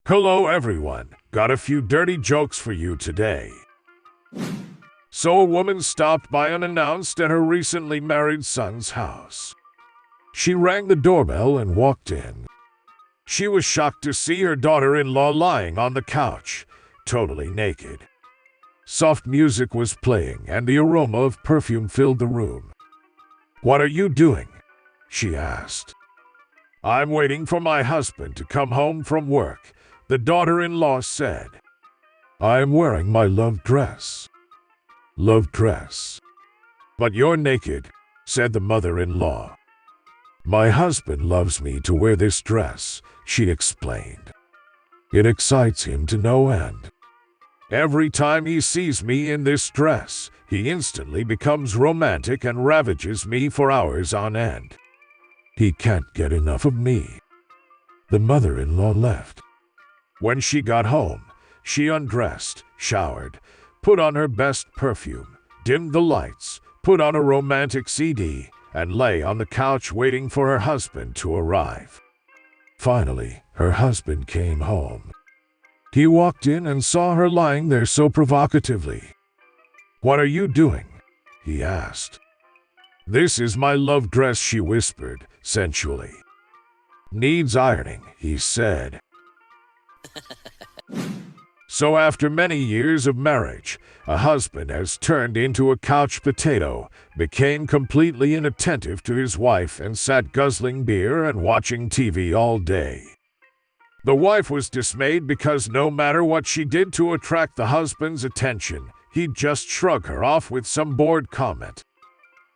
Hello everyone, got a few dirty jokes for you today. So a woman stopped by unannounced at her recently married son's house. She rang the doorbell and walked in. She was shocked to see her daughter-in-law lying on the couch, totally naked. Soft music was playing and the aroma of perfume filled the room. "What are you doing?" she asked. "I'm waiting for my husband to come home from work," the daughter-in-law said. "I'm wearing my love dress." "Love dress? But you're naked," said the mother-in-law. "My husband loves me to wear this dress," she explained. "It excites him to no end. Every time he sees me in this dress, he instantly becomes romantic and ravages me for hours on end. He can't get enough of me." The mother-in-law left. When she got home, she undressed, showered, put on her best perfume, dimmed the lights, put on a romantic CD, and lay on the couch waiting for her husband to arrive. Finally, her husband came home. He walked in and saw her lying there so provocatively. "What are you doing?" he asked. "This is my love dress," she whispered, sensually. "Needs ironing," he said. So after many years of marriage, a husband has turned into a couch potato, became completely inattentive to his wife and sat guzzling beer and watching TV all day. The wife was dismayed because no matter what she did to attract the husband's attention, he'd just shrug her off with some bored comment.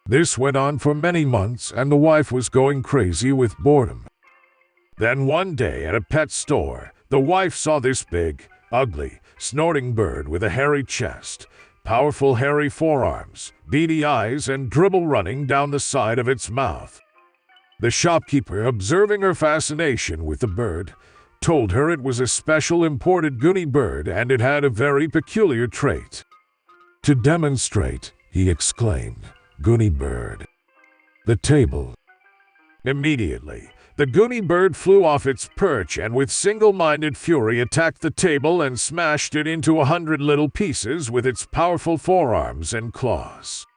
This went on for many months and the wife was going crazy with boredom. Then one day at a pet store, the wife saw this big, ugly, snorting bird with a hairy chest, powerful hairy forearms, beady eyes, and dribble running down the side of its mouth. The shopkeeper, observing her fascination with the bird, told her it was a special imported goonie bird and it had a very peculiar trait. "To demonstrate," he exclaimed, "goonie bird. The table." Immediately, the goonie bird flew off its perch and with single-minded fury attacked the table and smashed it into 100 little pieces with its powerful forearms and claws.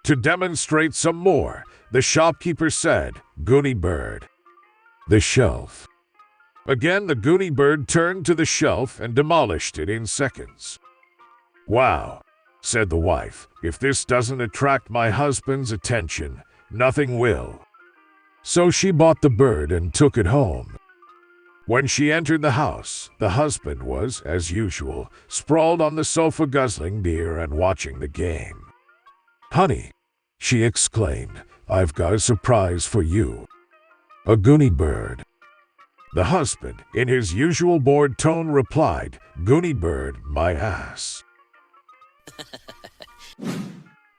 To demonstrate some more, the shopkeeper said, "Goonie bird. The shelf." Again, the goonie bird turned to the shelf and demolished it in seconds. "Wow," said the wife, "if this doesn't attract my husband's attention, nothing will." So she bought the bird and took it home. When she entered the house, the husband was, as usual, sprawled on the sofa guzzling beer and watching the game. "Honey," she exclaimed, "I've got a surprise for you. A goonie bird." The husband, in his usual bored tone, replied, "Goonie bird, my ass."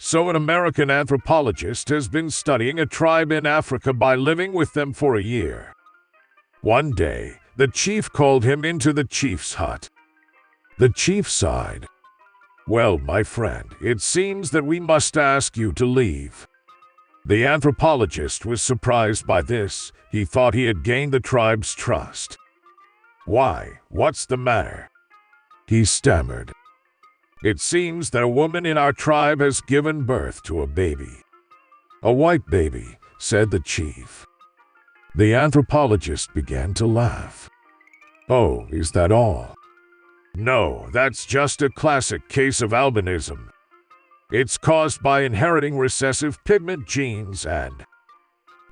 So an American anthropologist has been studying a tribe in Africa by living with them for a year. One day, the chief called him into the chief's hut. The chief sighed. "Well, my friend, it seems that we must ask you to leave." The anthropologist was surprised by this. He thought he had gained the tribe's trust. "Why, what's the matter?" he stammered. "It seems that a woman in our tribe has given birth to a baby." "A white baby," said the chief. The anthropologist began to laugh. "Oh, is that all?" "No, that's just a classic case of albinism. It's caused by inheriting recessive pigment genes and—"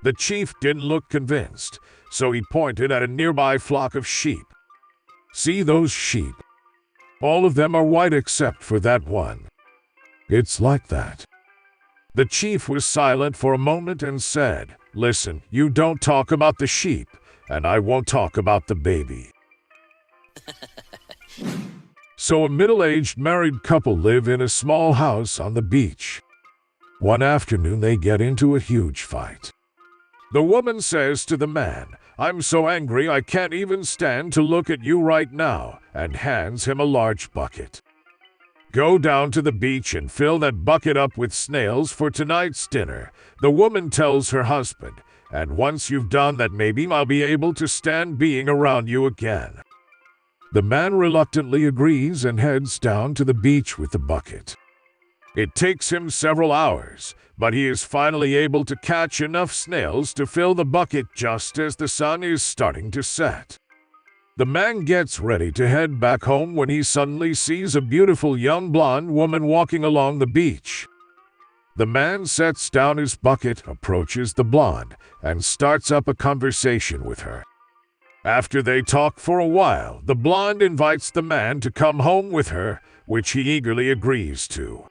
The chief didn't look convinced, so he pointed at a nearby flock of sheep. "See those sheep? All of them are white except for that one. It's like that." The chief was silent for a moment and said, "Listen, you don't talk about the sheep, and I won't talk about the baby." So a middle-aged married couple live in a small house on the beach. One afternoon they get into a huge fight. The woman says to the man, "I'm so angry I can't even stand to look at you right now," and hands him a large bucket. "Go down to the beach and fill that bucket up with snails for tonight's dinner," the woman tells her husband, "and once you've done that maybe I'll be able to stand being around you again." The man reluctantly agrees and heads down to the beach with the bucket. It takes him several hours, but he is finally able to catch enough snails to fill the bucket just as the sun is starting to set. The man gets ready to head back home when he suddenly sees a beautiful young blonde woman walking along the beach. The man sets down his bucket, approaches the blonde, and starts up a conversation with her. After they talk for a while, the blonde invites the man to come home with her, which he eagerly agrees to.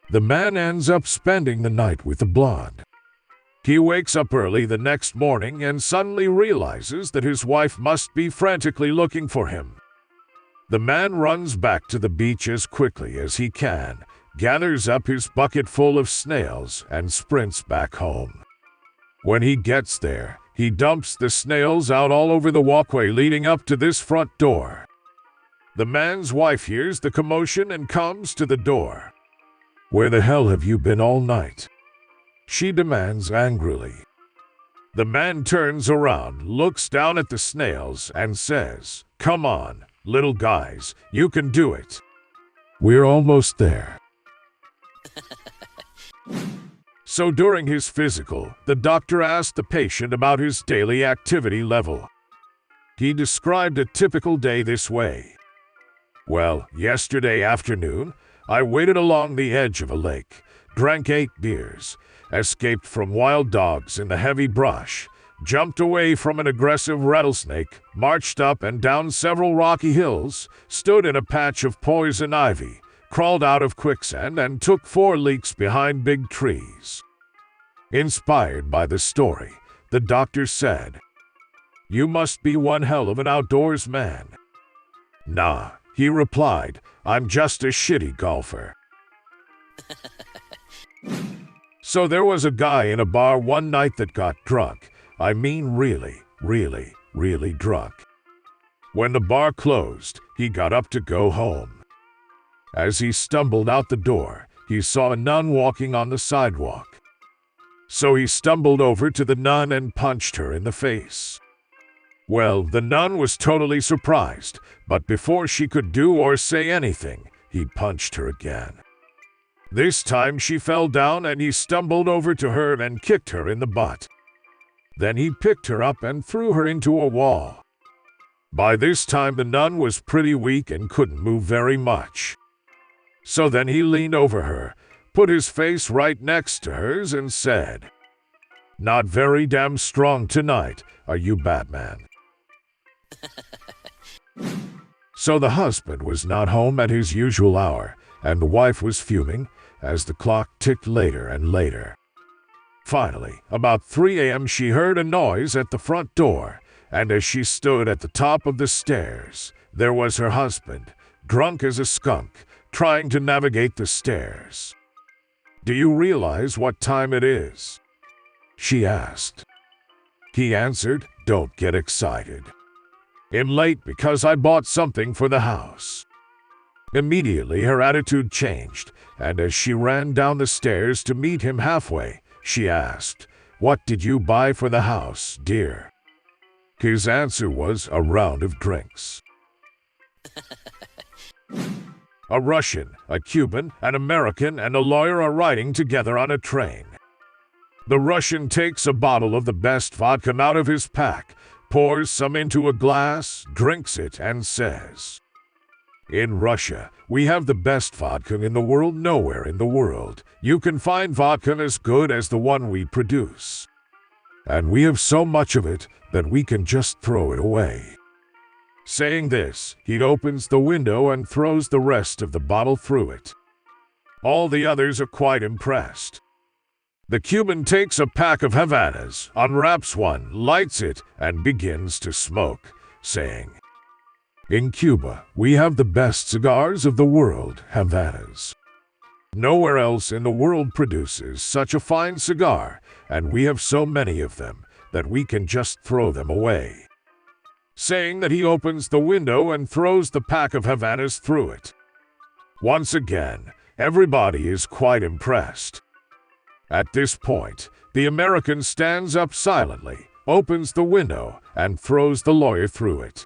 The man ends up spending the night with the blonde. He wakes up early the next morning and suddenly realizes that his wife must be frantically looking for him. The man runs back to the beach as quickly as he can, gathers up his bucket full of snails, and sprints back home. When he gets there, he dumps the snails out all over the walkway leading up to this front door. The man's wife hears the commotion and comes to the door. "Where the hell have you been all night?" she demands angrily. The man turns around, looks down at the snails, and says, "Come on, little guys, you can do it. We're almost there." So during his physical, the doctor asked the patient about his daily activity level. He described a typical day this way. "Well, yesterday afternoon, I waited along the edge of a lake, drank 8 beers, escaped from wild dogs in the heavy brush, jumped away from an aggressive rattlesnake, marched up and down several rocky hills, stood in a patch of poison ivy, crawled out of quicksand, and took 4 leaks behind big trees." Inspired by the story, the doctor said, "You must be one hell of an outdoors man." "Nah," he replied, "I'm just a shitty golfer." So there was a guy in a bar one night that got drunk. I mean really, really, really drunk. When the bar closed, he got up to go home. As he stumbled out the door, he saw a nun walking on the sidewalk. So he stumbled over to the nun and punched her in the face. Well, the nun was totally surprised, but before she could do or say anything, he punched her again. This time she fell down and he stumbled over to her and kicked her in the butt. Then he picked her up and threw her into a wall. By this time the nun was pretty weak and couldn't move very much. So then he leaned over her, put his face right next to hers, and said, "Not very damn strong tonight, are you, Batman?" So the husband was not home at his usual hour, and the wife was fuming as the clock ticked later and later. Finally, about 3 a.m. she heard a noise at the front door, and as she stood at the top of the stairs, there was her husband, drunk as a skunk, trying to navigate the stairs. "Do you realize what time it is?" she asked. He answered, "Don't get excited. I'm late because I bought something for the house." Immediately her attitude changed, and as she ran down the stairs to meet him halfway, she asked, "What did you buy for the house, dear?" His answer was, "A round of drinks." A Russian, a Cuban, an American, and a lawyer are riding together on a train. The Russian takes a bottle of the best vodka out of his pack, pours some into a glass, drinks it, and says, "In Russia, we have the best vodka in the world. Nowhere in the world you can find vodka as good as the one we produce. And we have so much of it that we can just throw it away." Saying this, he opens the window and throws the rest of the bottle through it. All the others are quite impressed. The Cuban takes a pack of Havanas, unwraps one, lights it, and begins to smoke, saying, "In Cuba, we have the best cigars of the world, Havanas. Nowhere else in the world produces such a fine cigar, and we have so many of them that we can just throw them away." Saying that, he opens the window and throws the pack of Havanas through it. Once again, everybody is quite impressed. At this point, the American stands up silently, opens the window, and throws the lawyer through it.